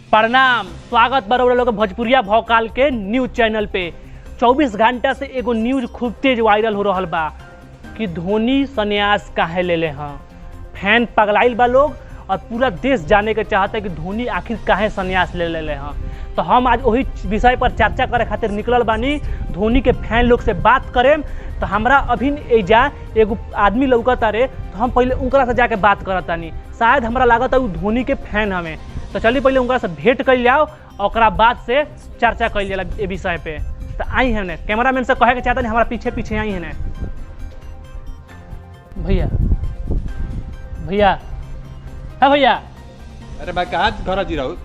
प्रणाम, स्वागत बा लोग भोजपुरिया भौकाल के न्यूज चैनल पे। 24 घंटा से एगो न्यूज खूब तेज वायरल हो रहा बा कि धोनी संन्यास काहे ले ले हैं। फैन पगलाइल बा लोग और पूरा देश जाने के चाहता है कि धोनी आखिर काहे संन्यास ले ले हैं। तो हम आज वही विषय पर चर्चा करे खातिर निकलल बानी। धोनी के फैन लोग से बात करें तो हमरा अभी एजा एगो आदमी लौकता रे, तो हम पहले उनकरा से जाके बात करतानी। शायद हमरा लागत है वो धोनी के फैन हमें, तो चलिए पहले उनकरा से भेंट कर जाओ और बाद से चर्चा कर जाला ए विषय पे। तो आई है ने कैमरामैन से कहे के चाहता नहीं, हमारा पीछे पीछे आई है ने। भैया भैया है भैया। अरे भाई कहाँ घर जी रहू?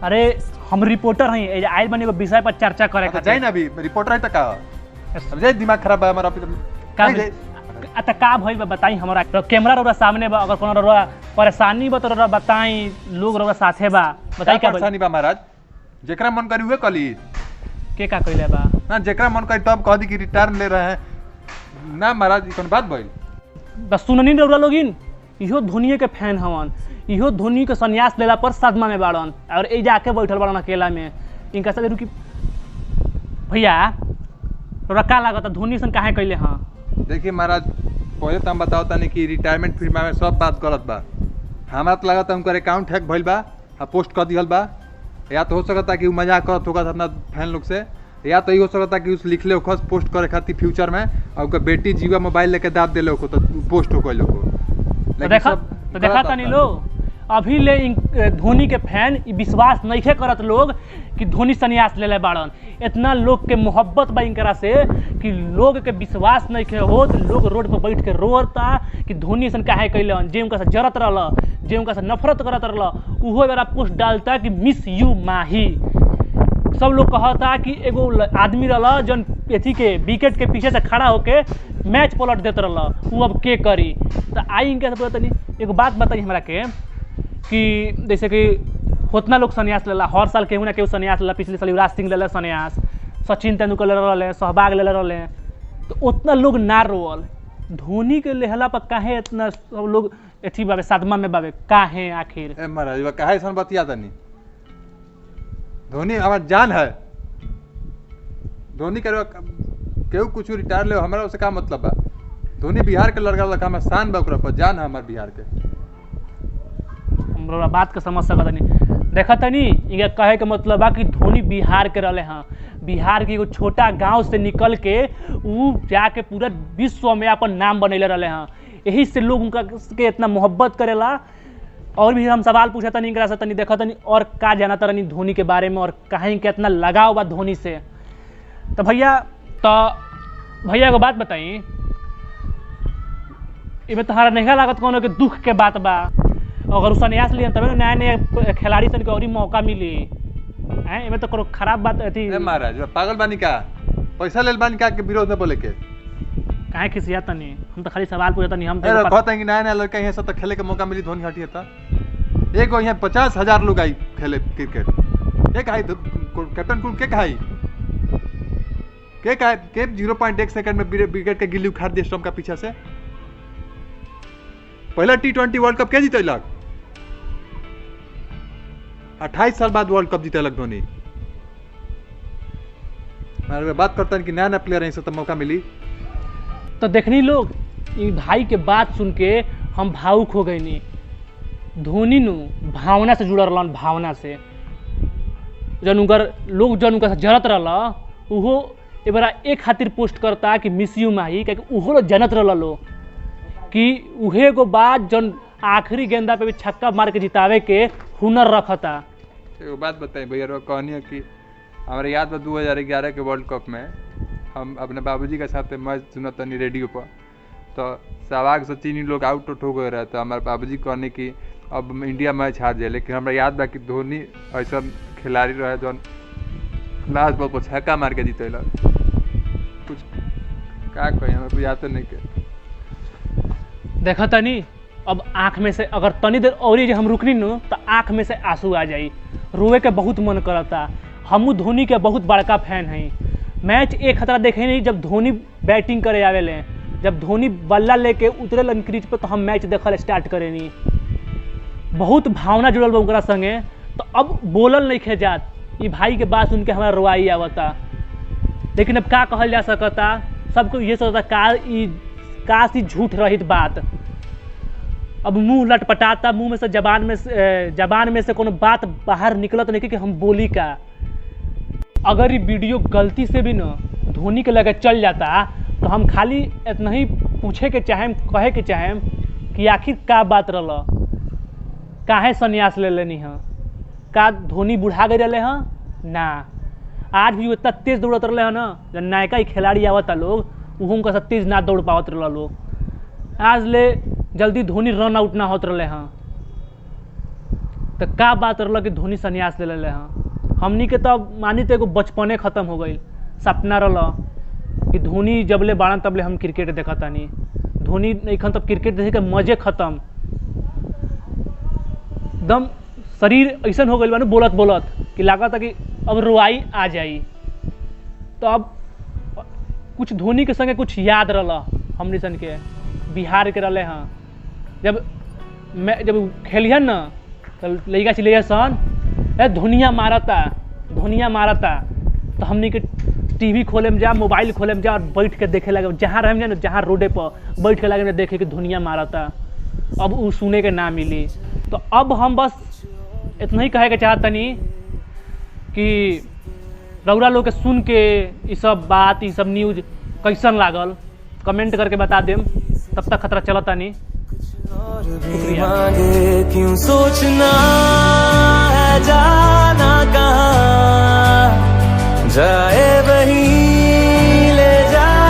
अरे हम रिपोर्टर हैं, आयल बने विषय पर चर्चा करे खातिर। जाए ना, अभी रिपोर्टर है तो का अब जाए, दिमाग खराब है हमारा। अच्छा का भाई बताई हमरा, तो कैमरा रोरा सामने बा, अगर कोनो रोरा परेशानी बा तो रोरा बताई, लोग रोरा साथे बा, बताई का परेशानी बा महाराज? जेकरा मन करी हुए कली के का कइले बा ना, जेकरा मन करी तब कह दी कि रिटायर ले रहे हैं ना महाराज। कौन बात भइल? बस सुननी रोरा लोगिन, इहो धोनी के फैन हवन, इहो धोनी के संन्यास लेला पर सदमा में बाड़न और ए जाके बैठल बाड़न अकेला में। इनका से रुकी भैया, रोरा का लागत धोनी सन काहे कइले हां? देखिए महाराज, पहले तो हम बताओ तानी कि रिटायरमेंट फिल्म में सब बात गलत बा। हमारा तो लगता है उनका अकाउंट हैक भइल बा, पोस्ट कर दिहल बा। या तो हो सकता है कि वो मजाक करत होगा अपना फैन लोग से, या तो ये हो सकता है कि उस लिखले हो पोस्ट करे खातिर फ्यूचर में, और उनका बेटी जीवा मोबाइल लेके दाब दिले हो तो पोस्ट हो गइल हो। तो देखा तानी लोग, अभी ले धोनी के फैन विश्वास नहीं करत लोग कि धोनी संन्यास ले ले बाड़न। इतना लोग के मोहब्बत बा इनकरा से कि लोग के विश्वास नहीं के हो, तो लोग रोड पर बैठ के रोता कि धोनी सन काहे कैलन। जे उनका से जरत रहल, जे उनका से नफरत करत रहल, उहो बेरा पोस्ट डालता कि मिस यू माही। सब लोग कहता कि एगो आदमी रहल जन एथी के विकेट के पीछे से खड़ा होके मैच पलट देते रहल, वो अब के करी। तो आई इनके से बोलतनी एगो बात बताई हमरा के कि जैसे कि उतना लोग संन्यास लेला, हर साल केहू ना केहू संन्यास लेला। पिछले साल युवराज सिंह ले संन्यास, सचिन तेंदुलकर ले रहे, सहवाग ले रहे, तो उतना लोग ना रोल। धोनी के लेहला पर काहे इतना सब लोग एथी बाबे सदमा में बाबे काहे आखिर? ए महाराज काहे सन बतिया तनी? धोनी हमार जान है। धोनी करे केहू कुछ रिटायर ले, हमारा उससे का मतलब बा? धोनी बिहार के लड़का लड़का में शान बा, ओकरा पर जान है हमार बिहार के। हमरा बात के समझ सकत नहीं, देखत नहीं इनके कहे के मतलब बा कि धोनी बिहार के रहले हैं। बिहार के एगो छोटा गांव से निकल के ऊ जाके पूरा विश्व में अपन नाम बनैले रहले हैं। यही से लोग उनका के इतना मोहब्बत करेला। और भी हम सवाल पूछा तनी इनकरा से, तनी देखत नहीं और का जानत रहनी धोनी के बारे में और कहीं के इतना लगाव बा धोनी से। तो भैया एगो बात बताई, इमे तोहरा नहीं लागत कोनो के दुख के बात बा? अगर उस संन्यास लिए तब नया नया खिलाड़ी सन के और मौका मिली है, इमे तो कोनो खराब बात थी। महाराज पागल बानी का? पैसा लेल बानी का के विरोध में बोले के? काहे खिसिया तनी? हम तो खाली सवाल पूछता नहीं। हम तो कहते हैं कि नया नया लड़का यहाँ सब तो खेले के मौका मिली, धोनी हटिए था एगो यहाँ 50,000 लोग आई खेले क्रिकेट। के कहा कैप्टन कुल के कहा के 0.1 सेकंड में विकेट के गिल्ली उखाड़ दिए स्टंप का पीछे से। पहला T20 वर्ल्ड कप के जीतलक? 28 साल बाद वर्ल्ड कप जीतलक धोनी। बात करता है कि नया नया प्लेयर है, तो मौका मिली। तो देखनी लोग, भाई के बात सुन के हम भावुक हो गए। नी धोनी नु भावना से जुड़ल रहलन, भावना से जन उनकर लोग जन उनका जरत रहल, उहो ए बार एक खातिर पोस्ट करता कि मिस यू माही, क्योंकि उहो लोग जनत रहल लो कि उहे को बाद जन आखिरी गेंदा पे भी छक्का मार के जितावे के हुनर रखता। एगो बात बताई भैया, कहनी है कि हमारे याद बा 2011 के वर्ल्ड कप में हम अपने बाबूजी के साथ मैच सुनत तनी रेडियो पर, तो सहवाग सचिन लोग आउट हो गए रहे। तो हमारे बाबूजी कहने की अब इंडिया मैच हार जाए, लेकिन हमारा याद बा कि धोनी ऐसा खिलाड़ी रहे जो लास्ट बॉल पर छक्का मार के जीतेला। कुछ का कही हमें कुछ याद नहीं के। देखा तनी अब आँख में से अगर तनी देर और हम रुकनी न तो आँख में से आंसू आ जाई, रोए के बहुत मन करता। हमू धोनी के बहुत बड़का फैन हैं। मैच एक खतरा देखे नहीं, जब धोनी बैटिंग करे आवेले, जब धोनी बल्ला लेके उतरे क्रीज पे तो हम मैच देखल स्टार्ट करे नहीं। बहुत भावना जुड़ल बा ओकरा संगे। तो अब बोलल नहीं खे जात, ये भाई के बात सुन के हमारा रोवाई आवता। लेकिन अब का कहल जा सकता, सबको ये सोचता काश ही झूठ रहित बात। अब मुंह लटपटाता, मुंह में से जबान में से कोनो बात बाहर निकलत नहीं कि हम बोली का। अगर ये वीडियो गलती से भी न धोनी के लगे चल जाता तो हम खाली इतना ही पूछे के चाहें, कहे के चाहें कि आखिर का बात रहा, काहे संन्यास ले लेनी है, का धोनी बुढ़ा गए रहे हैं ना। आज भी इतना तेज दौड़त रहे हैं ना, जब नायका ही खिलाड़ी आवता लोग वह का तेज ना दौड़ पावत रहा लोग। आज ले जल्दी धोनी रन आउट ना होत रहे हैं, तो का बात रहा कि धोनी संन्यास ले ले हैं। हमनी के तो मानी तो एगो बचपने खत्म हो गई, सपना रहा कि धोनी जबले बाड़न तबले हम क्रिकेट देखता नहीं, धोनी नहीं खन तब क्रिकेट देखे के मजे खत्म। दम शरीर ऐसा हो गई बा बोलत बोलत कि लागत कि अब रुआई आ जाई। तो अब कुछ धोनी के संगे कुछ याद रहा हमनी सन के बिहार के रहे हैं। जब खेलियन न तो लड़का चिल्लिया सन धोनिया मारता, तो हमनी के टीवी खोले में जा, मोबाइल खोले में जा और बैठ के देखे लगे, जहाँ रहे ना जहाँ रोडे पर बैठ के लगे देखे कि धोनिया मारता। अब वो सुने के ना मिली। तो अब हम बस इतना ही कहे के चाहतनी कि रउरा लोग के सुन के ये सब बात, ये सब न्यूज कैसन लागल कमेंट करके बता देम। तब तक खतरा चलता नहीं। शुक्रिया। क्यों सोचना है जाना कहाँ, जाए वही